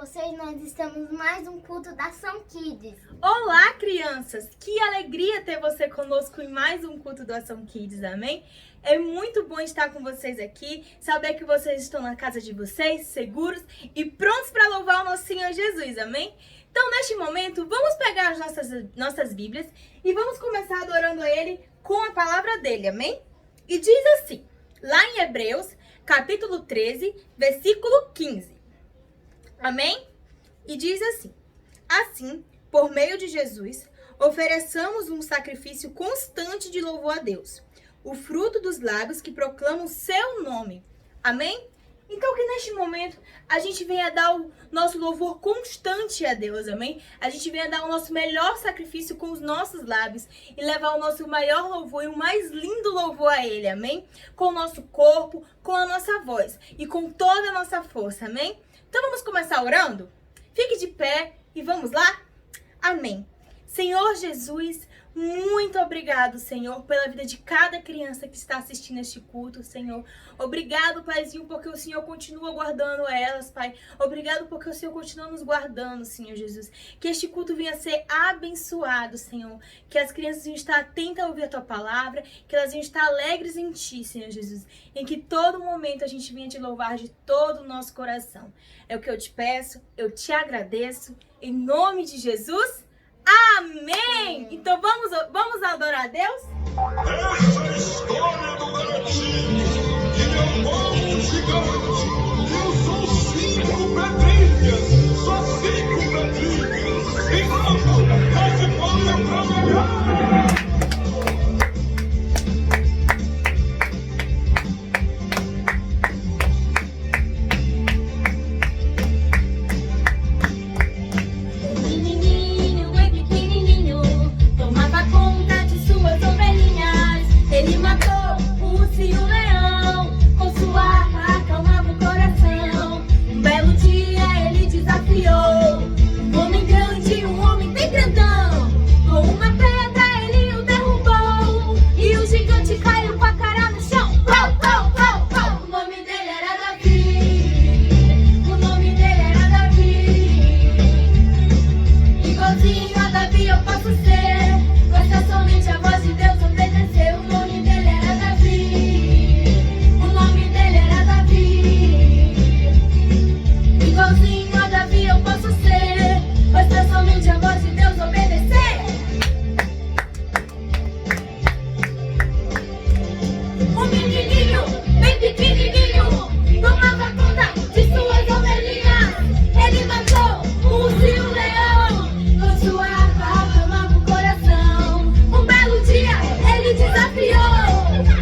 vocês? Nós estamos em mais um culto da Ação Kids. Olá, crianças! Que alegria ter você conosco em mais um culto do Ação Kids, amém? É muito bom estar com vocês aqui, saber que vocês estão na casa de vocês, seguros e prontos para louvar o nosso Senhor Jesus, amém? Então, neste momento, vamos pegar as nossas Bíblias e vamos começar adorando a Ele com a palavra dele, amém? E diz assim, lá em Hebreus, capítulo 13, versículo 15. Amém? E diz assim: assim, por meio de Jesus, ofereçamos um sacrifício constante de louvor a Deus, o fruto dos lábios que proclamam o seu nome. Amém? Então que neste momento a gente venha dar o nosso louvor constante a Deus, amém? A gente venha dar o nosso melhor sacrifício com os nossos lábios e levar o nosso maior louvor e o mais lindo louvor a Ele, amém? Com o nosso corpo, com a nossa voz e com toda a nossa força, amém? Então vamos começar orando? Fique de pé e vamos lá? Amém. Senhor Jesus, muito obrigado, Senhor, pela vida de cada criança que está assistindo este culto, Senhor. Obrigado, Paizinho, porque o Senhor continua guardando elas, Pai. Obrigado porque o Senhor continua nos guardando, Senhor Jesus. Que este culto venha a ser abençoado, Senhor. Que as crianças venham estar atentas a ouvir a Tua palavra, que elas venham estar alegres em Ti, Senhor Jesus. Em que todo momento a gente venha Te louvar de todo o nosso coração. É o que eu te peço, eu te agradeço. Em nome de Jesus, amém! Então vamos adorar a Deus? Essa é a história do garotinho que meu povo gigante. Eu sou 5 pedrinhas, só 5 pedrinhas. E vamos, nós vamos trabalhar. Ele matou o urso e o leão, com sua arma acalmava o coração. Um belo dia ele desafiou um homem grande, um homem bem grandão. Com uma pedra ele o derrubou e o gigante caiu com a cara no chão. Pau, pau, pau, pau. O nome dele era Davi, o nome dele era Davi. Igualzinho a Davi eu posso ser, basta somente a voz de Deus obedecer. O nome dele era Davi, o nome dele era Davi. Igualzinho a Davi eu posso ser, basta somente a voz de Deus obedecer. Um menininho, bem pequenininho, tomava conta de suas ovelhinhas. Ele matou o urso e o leão, com sua arma acalmava o coração. Um belo dia ele desafiou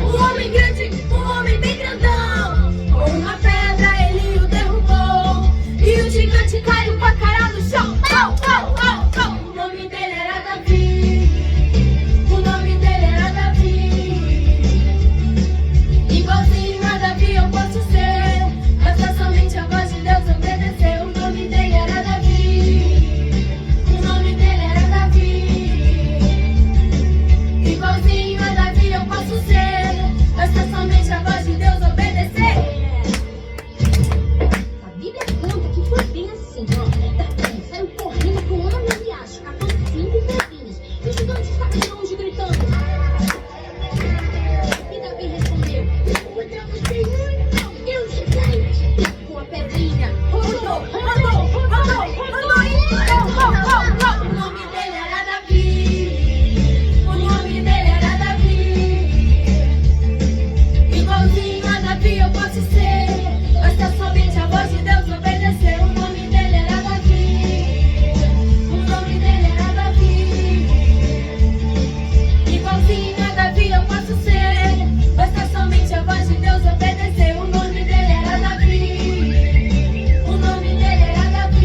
um homem grande, um homem bem grandão. Com uma pedra ele o derrubou e o gigante caiu com a cara no chão. Pau, pau, pau, pau. O nome dele era Davi, o nome dele era Davi. Igualzinho a Davi eu posso ser, basta somente a voz de Deus obedecer. O nome dele era Davi, o nome dele era Davi. Igualzinho a Davi eu posso ser, basta somente a voz de Deus obedecer. A Bíblia conta que foi bem assim, ó. Davi saiu correndo com uma no riacho, catando 5 pedrinhas. E o gigante estava de longe gritando. E Davi respondeu: contra você não, eu gigante. Com a pedrinha, rodou, rodou, rodou, rodou e rodou. O nome dele era Davi, o nome dele era Davi. Igualzinho a Davi eu posso ser, basta somente a voz de Deus obedecer. O nome dele era Davi, o nome dele era Davi. Igualzinho a Davi eu posso ser, basta somente a voz de Deus obedecer. O nome dele era Davi, o nome dele era Davi.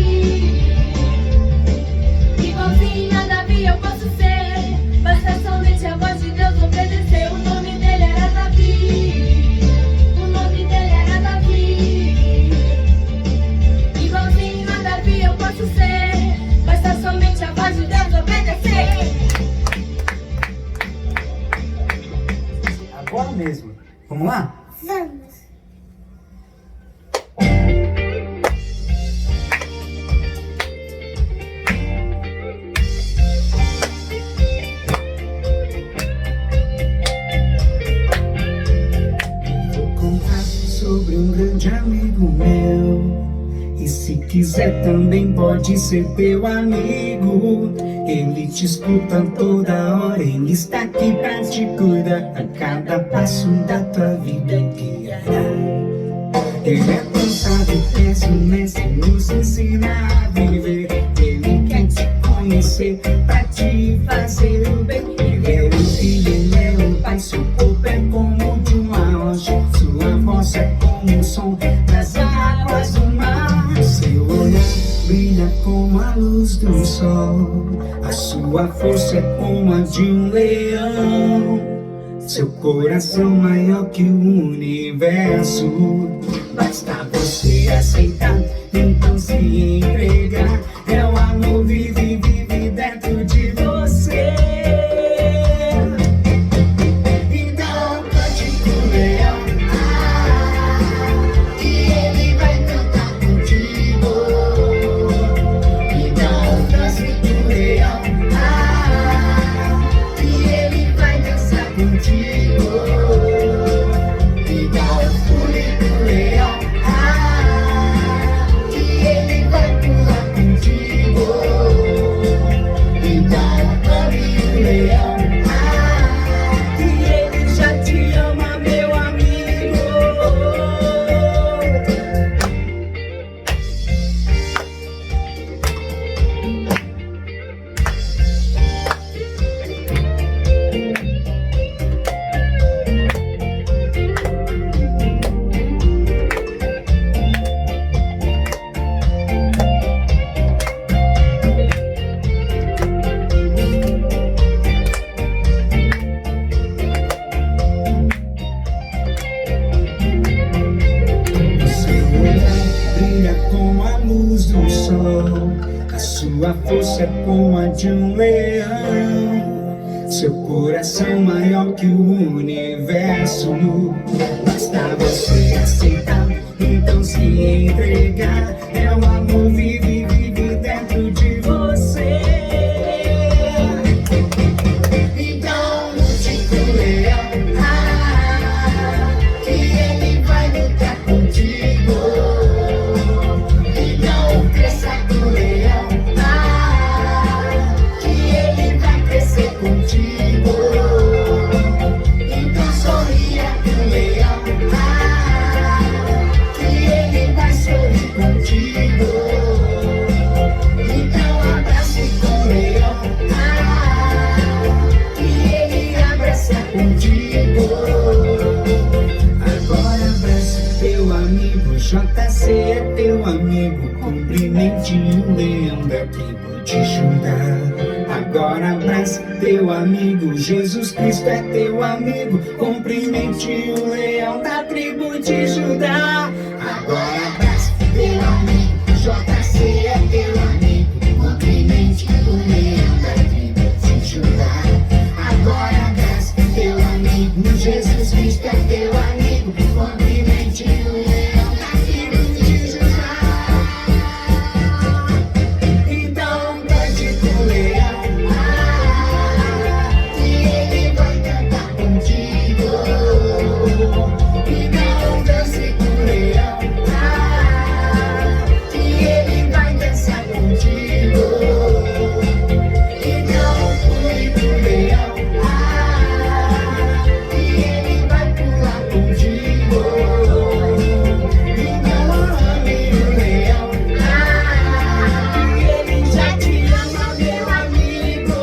Igualzinho a Davi eu posso ser, basta somente a voz de Deus obedecer. O nome dele era Davi, o nome dele era Davi. Igualzinho a Davi eu posso ser, basta somente a voz de Deus obedecer. Agora mesmo. Vamos lá? Vamos. grande amigo meu. E se quiser também pode ser teu amigo. Ele te escuta toda hora, ele está aqui pra te cuidar. A cada passo da tua vida guiará. Ele é tão sábio, mestre, nos ensina a viver. Ele quer te conhecer pra te fazer o bem. Ele é o filho, ele é o pai, seu corpo é como de uma rocha. Sua voz é como o som das águas do mar. Seu olhar brilha como a luz do sol. A sua força é como a de um leão. Seu coração maior que o universo. Basta você aceitar, então se entregar. É o amor vive dentro de você. Então cante com o leão, e ele vai cantar contigo. Então dance com o leão, e ele vai dançar contigo. Então pule com o leão, e ele vai pular contigo. Então ame o leão, e ele já te ama, meu amigo. Seu olhar brilha como a luz do sol. A sua força é como a de um leão. Seu coração maior que o universo. Basta você aceitar, então se entregar. É o amor vive dentro de você. Então lute com o leão, que ele vai lutar contigo. Então cresça com o leão, que ele vai crescer contigo. Então sorria com o leão, que ele vai sorrir contigo. Então abrace com o leão, que ele abraça contigo. Agora abrace teu amigo, JC é teu amigo. Cumprimente o leão da tribo de Judá. Agora abrace teu amigo, Jesus Cristo é teu amigo. Cumprimente o leão da tribo de Judá. Agora abrace teu amigo, JC é teu amigo. Cumprimente o leão da tribo de Judá. Agora abrace teu amigo, Jesus Cristo é teu amigo. Cumprimente o leão da tribo de Judá. Então cante com o leão, que ele vai cantar contigo. Então dance com o leão, que ele vai dançar contigo. Então pule com o leão, que ele vai pular contigo. Então ame o leão, que ele já te ama, meu amigo.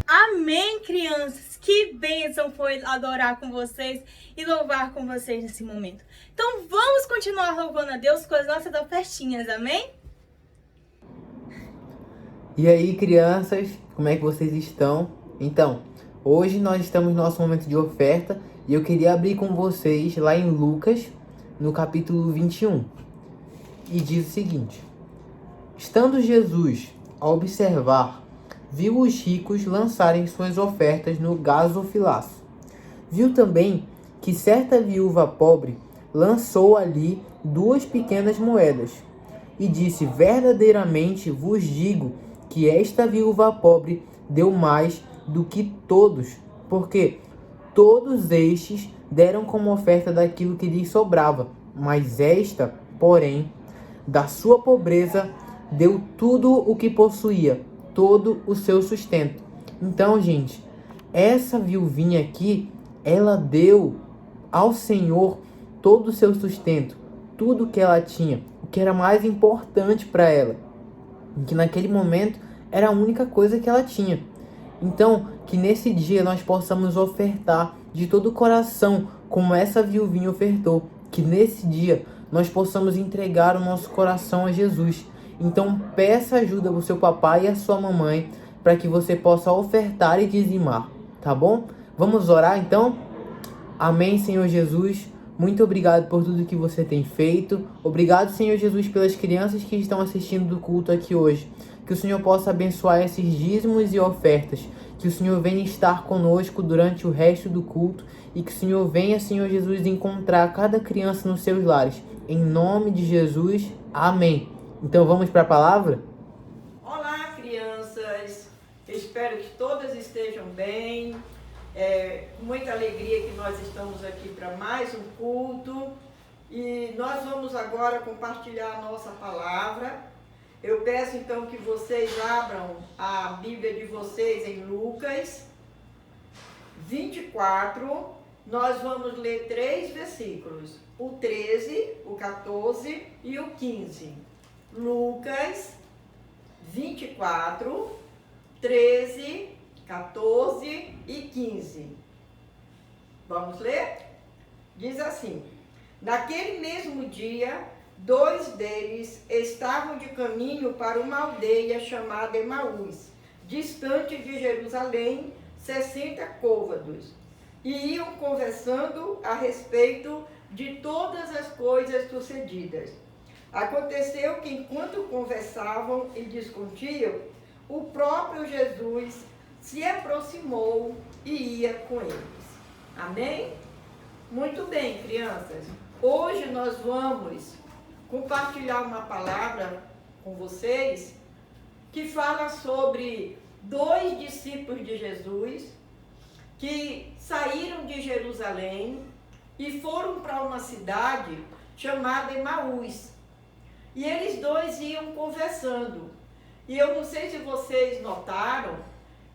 Amém, crianças! Que bênção foi adorar com vocês e louvar com vocês nesse momento. Então vamos continuar louvando a Deus com as nossas ofertinhas, amém? E aí, crianças, como é que vocês estão? Então, hoje nós estamos no nosso momento de oferta e eu queria abrir com vocês lá em Lucas, no capítulo 21. E diz o seguinte: estando Jesus a observar, viu os ricos lançarem suas ofertas no gasofilaço. Viu também que certa viúva pobre lançou ali 2 pequenas moedas e disse: verdadeiramente vos digo que esta viúva pobre deu mais do que todos, porque todos estes deram como oferta daquilo que lhes sobrava, mas esta, porém, da sua pobreza, deu tudo o que possuía, todo o seu sustento. Então, gente, essa viuvinha aqui, ela deu ao Senhor todo o seu sustento, tudo que ela tinha, o que era mais importante para ela, que naquele momento era a única coisa que ela tinha. Então, que nesse dia nós possamos ofertar de todo o coração, como essa viuvinha ofertou, que nesse dia nós possamos entregar o nosso coração a Jesus. Então, peça ajuda ao seu papai e à sua mamãe para que você possa ofertar e dizimar, tá bom? Vamos orar então? Amém, Senhor Jesus. Muito obrigado por tudo que você tem feito. Obrigado, Senhor Jesus, pelas crianças que estão assistindo do culto aqui hoje. Que o Senhor possa abençoar esses dízimos e ofertas. Que o Senhor venha estar conosco durante o resto do culto. E que o Senhor venha, Senhor Jesus, encontrar cada criança nos seus lares. Em nome de Jesus. Amém. Então vamos para a palavra? Olá, crianças. Espero que todas estejam bem. Com muita alegria que nós estamos aqui para mais um culto. E nós vamos agora compartilhar a nossa palavra. Eu peço então que vocês abram a Bíblia de vocês em Lucas 24. Nós vamos ler 3 versículos, o 13, o 14 e o 15. Lucas 24, 13, 14 e 15. Vamos ler? Diz assim: naquele mesmo dia, 2 deles estavam de caminho para uma aldeia chamada Emaús, distante de Jerusalém, 60 côvados, e iam conversando a respeito de todas as coisas sucedidas. Aconteceu que, enquanto conversavam e discutiam, o próprio Jesus se aproximou e ia com eles. Amém? Muito bem, crianças. Hoje nós vamos compartilhar uma palavra com vocês que fala sobre 2 discípulos de Jesus que saíram de Jerusalém e foram para uma cidade chamada Emaús. E eles 2 iam conversando. E eu não sei se vocês notaram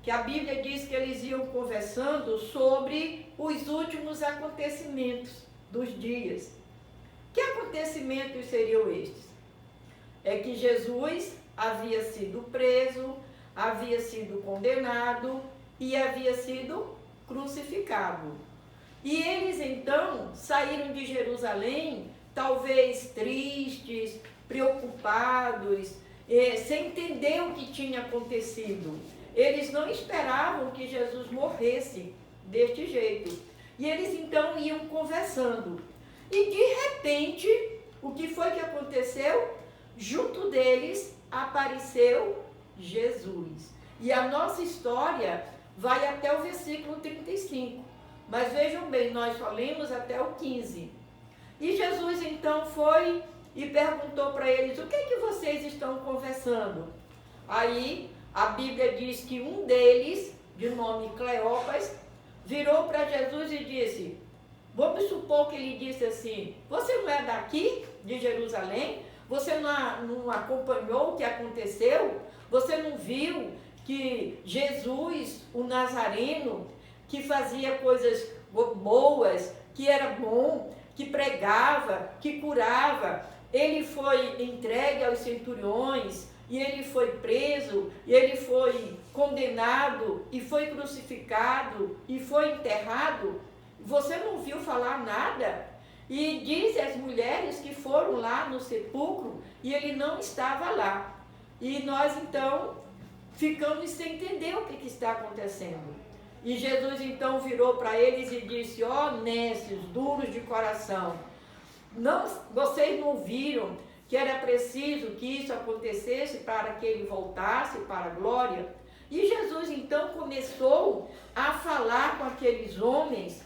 que a Bíblia diz que eles iam conversando sobre os últimos acontecimentos dos dias. Que acontecimentos seriam estes? É que Jesus havia sido preso, havia sido condenado e havia sido crucificado. E eles então saíram de Jerusalém, talvez tristes, preocupados, sem entender o que tinha acontecido. Eles não esperavam que Jesus morresse deste jeito. E eles então iam conversando. E de repente, o que foi que aconteceu? Junto deles apareceu Jesus. E a nossa história vai até o versículo 35. Mas vejam bem, nós só lemos até o 15. E Jesus então foi e perguntou para eles: o que é que vocês estão conversando? Aí a Bíblia diz que um deles, de nome Cleopas, virou para Jesus e disse, vamos supor que ele disse assim: você não é daqui, de Jerusalém? Você não acompanhou o que aconteceu? Você não viu que Jesus, o Nazareno, que fazia coisas boas, que era bom, que pregava, que curava, ele foi entregue aos centuriões, e ele foi preso, e ele foi condenado, e foi crucificado, e foi enterrado? Você não viu falar nada? E diz as mulheres que foram lá no sepulcro, e ele não estava lá. E nós então ficamos sem entender o que está acontecendo. E Jesus então virou para eles e disse: ó nécios, duros de coração, vocês não viram que era preciso que isso acontecesse para que ele voltasse para a glória? E Jesus então começou a falar com aqueles homens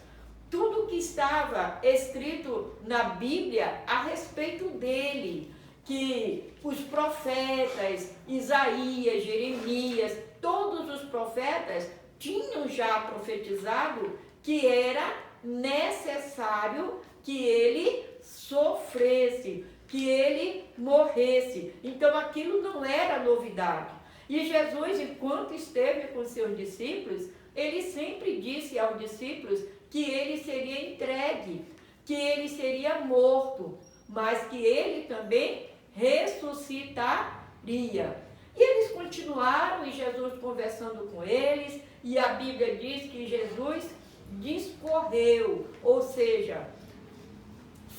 tudo que estava escrito na Bíblia a respeito dele, que os profetas, Isaías, Jeremias, todos os profetas tinham já profetizado que era necessário que ele sofresse, que ele morresse. Então aquilo não era novidade. E Jesus, enquanto esteve com seus discípulos, ele sempre disse aos discípulos que ele seria entregue, que ele seria morto, mas que ele também ressuscitaria. E eles continuaram, e Jesus conversando com eles, e a Bíblia diz que Jesus discorreu, ou seja,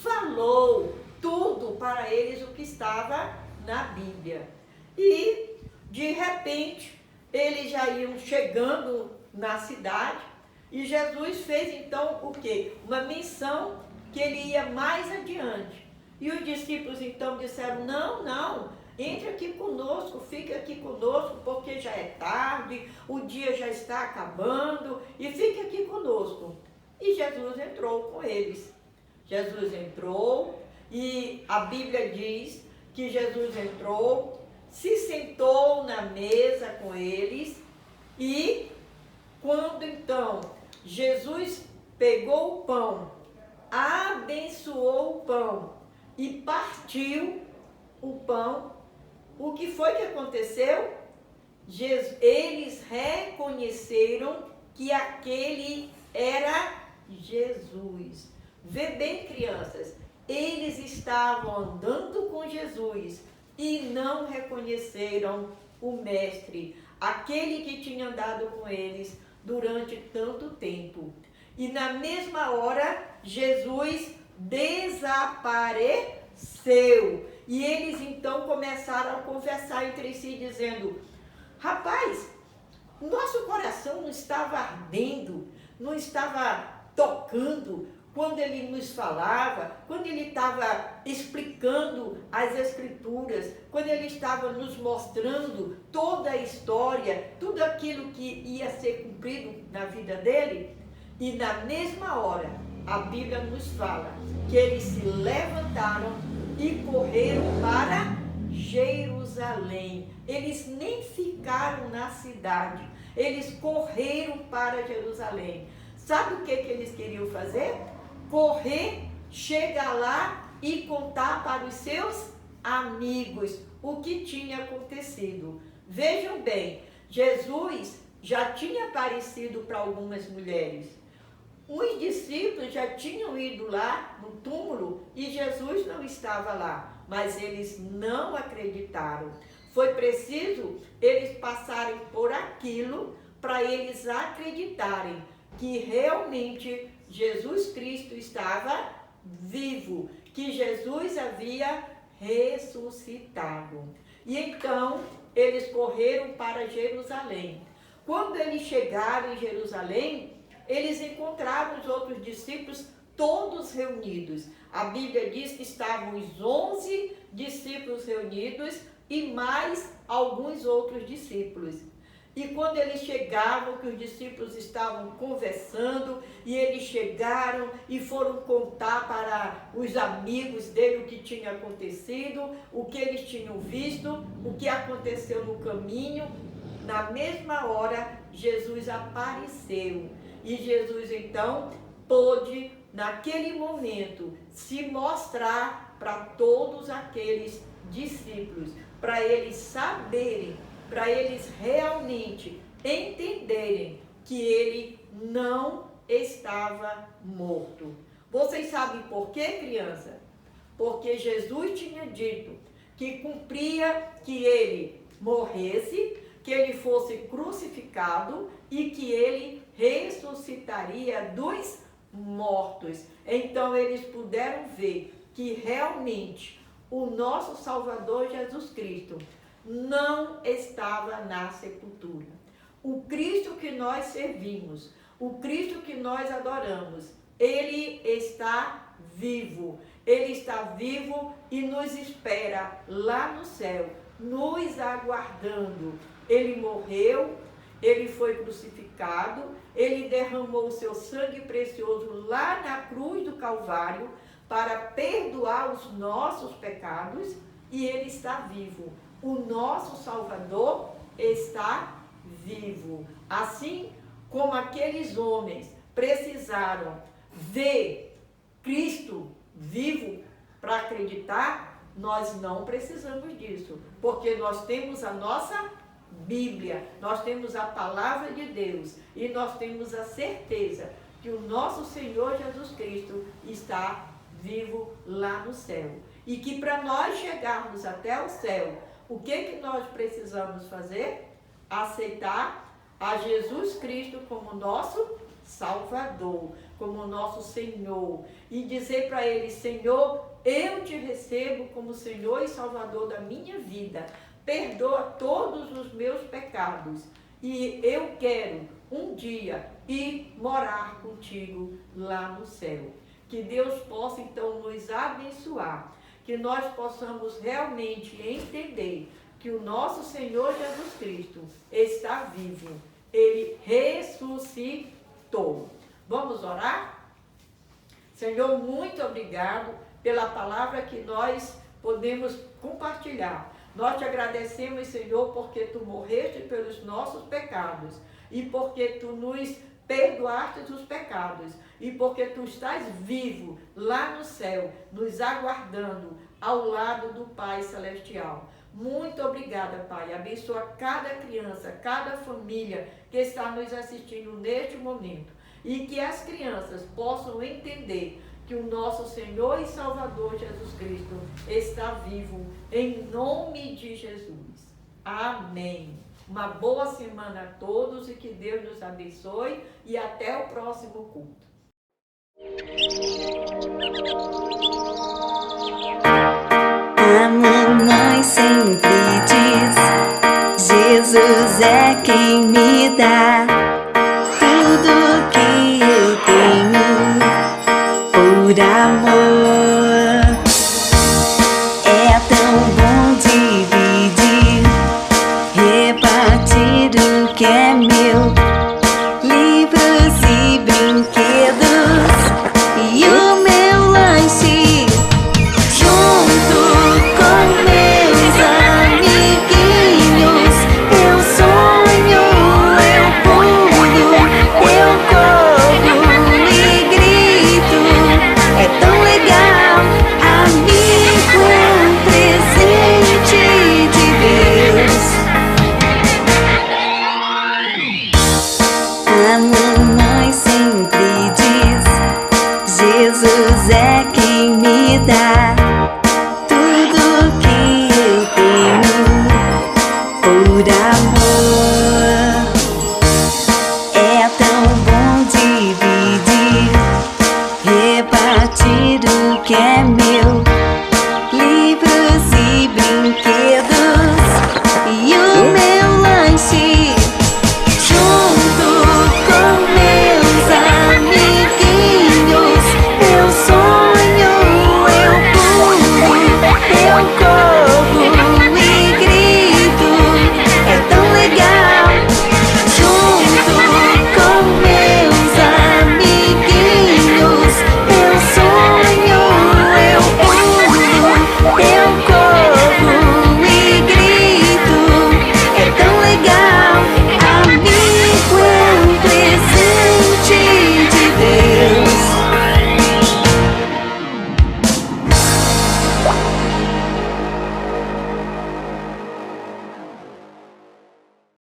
falou tudo para eles o que estava na Bíblia. E, de repente, eles já iam chegando na cidade, e Jesus fez então o quê? Uma menção que ele ia mais adiante. E os discípulos então disseram, não, entre aqui conosco, fique aqui conosco, porque já é tarde, o dia já está acabando, e fique aqui conosco. E Jesus entrou com eles. Jesus entrou, e a Bíblia diz que Jesus entrou, se sentou na mesa com eles, e quando então Jesus pegou o pão, abençoou o pão e partiu o pão, o que foi que aconteceu? Eles reconheceram que aquele era Jesus. Vê bem, crianças, eles estavam andando com Jesus e não reconheceram o Mestre, aquele que tinha andado com eles durante tanto tempo. E na mesma hora, Jesus desapareceu. E eles então começaram a conversar entre si, dizendo, rapaz, nosso coração não estava ardendo, não estava tocando, quando ele nos falava, quando ele estava explicando as Escrituras, quando ele estava nos mostrando toda a história, tudo aquilo que ia ser cumprido na vida dele. E na mesma hora, a Bíblia nos fala que eles se levantaram e correram para Jerusalém. Eles nem ficaram na cidade, eles correram para Jerusalém. Sabe o que eles queriam fazer? Correr, chegar lá e contar para os seus amigos o que tinha acontecido. Vejam bem, Jesus já tinha aparecido para algumas mulheres. Os discípulos já tinham ido lá no túmulo e Jesus não estava lá, mas eles não acreditaram. Foi preciso eles passarem por aquilo para eles acreditarem que realmente Jesus Cristo estava vivo, que Jesus havia ressuscitado. E então eles correram para Jerusalém. Quando eles chegaram em Jerusalém, eles encontraram os outros discípulos todos reunidos. A Bíblia diz que estavam os 11 discípulos reunidos e mais alguns outros discípulos. E quando eles chegavam, que os discípulos estavam conversando, e eles chegaram e foram contar para os amigos dele o que tinha acontecido, o que eles tinham visto, o que aconteceu no caminho. Na mesma hora, Jesus apareceu. E Jesus, então, pôde, naquele momento, se mostrar para todos aqueles discípulos, para eles saberem, para eles realmente entenderem que ele não estava morto. Vocês sabem por quê, criança? Porque Jesus tinha dito que cumpria que ele morresse, que ele fosse crucificado e que ele ressuscitaria dos mortos. Então eles puderam ver que realmente o nosso Salvador Jesus Cristo não estava na sepultura. O Cristo que nós servimos, o Cristo que nós adoramos, ele está vivo. Ele está vivo e nos espera lá no céu, nos aguardando. Ele morreu ele foi crucificado, ele derramou o seu sangue precioso lá na cruz do Calvário para perdoar os nossos pecados e ele está vivo. O nosso Salvador está vivo. Assim como aqueles homens precisaram ver Cristo vivo para acreditar, nós não precisamos disso, porque nós temos a nossa Bíblia, nós temos a palavra de Deus e nós temos a certeza que o nosso Senhor Jesus Cristo está vivo lá no céu. E que para nós chegarmos até o céu, o que nós precisamos fazer? Aceitar a Jesus Cristo como nosso Salvador, como nosso Senhor, e dizer para Ele: Senhor, eu te recebo como Senhor e Salvador da minha vida, perdoa todos os meus pecados, e eu quero um dia ir morar contigo lá no céu. Que Deus possa então nos abençoar, que nós possamos realmente entender que o nosso Senhor Jesus Cristo está vivo, Ele ressuscitou. Vamos orar? Senhor, muito obrigado pela palavra que nós podemos compartilhar. Nós te agradecemos, Senhor, porque tu morreste pelos nossos pecados e porque tu nos perdoaste os pecados e porque tu estás vivo lá no céu, nos aguardando ao lado do Pai Celestial. Muito obrigada, Pai. Abençoa cada criança, cada família que está nos assistindo neste momento. E que as crianças possam entender que o nosso Senhor e Salvador Jesus Cristo está vivo, em nome de Jesus. Amém. Uma boa semana a todos e que Deus nos abençoe e até o próximo culto. A mamãe sempre diz: Jesus é quem me dá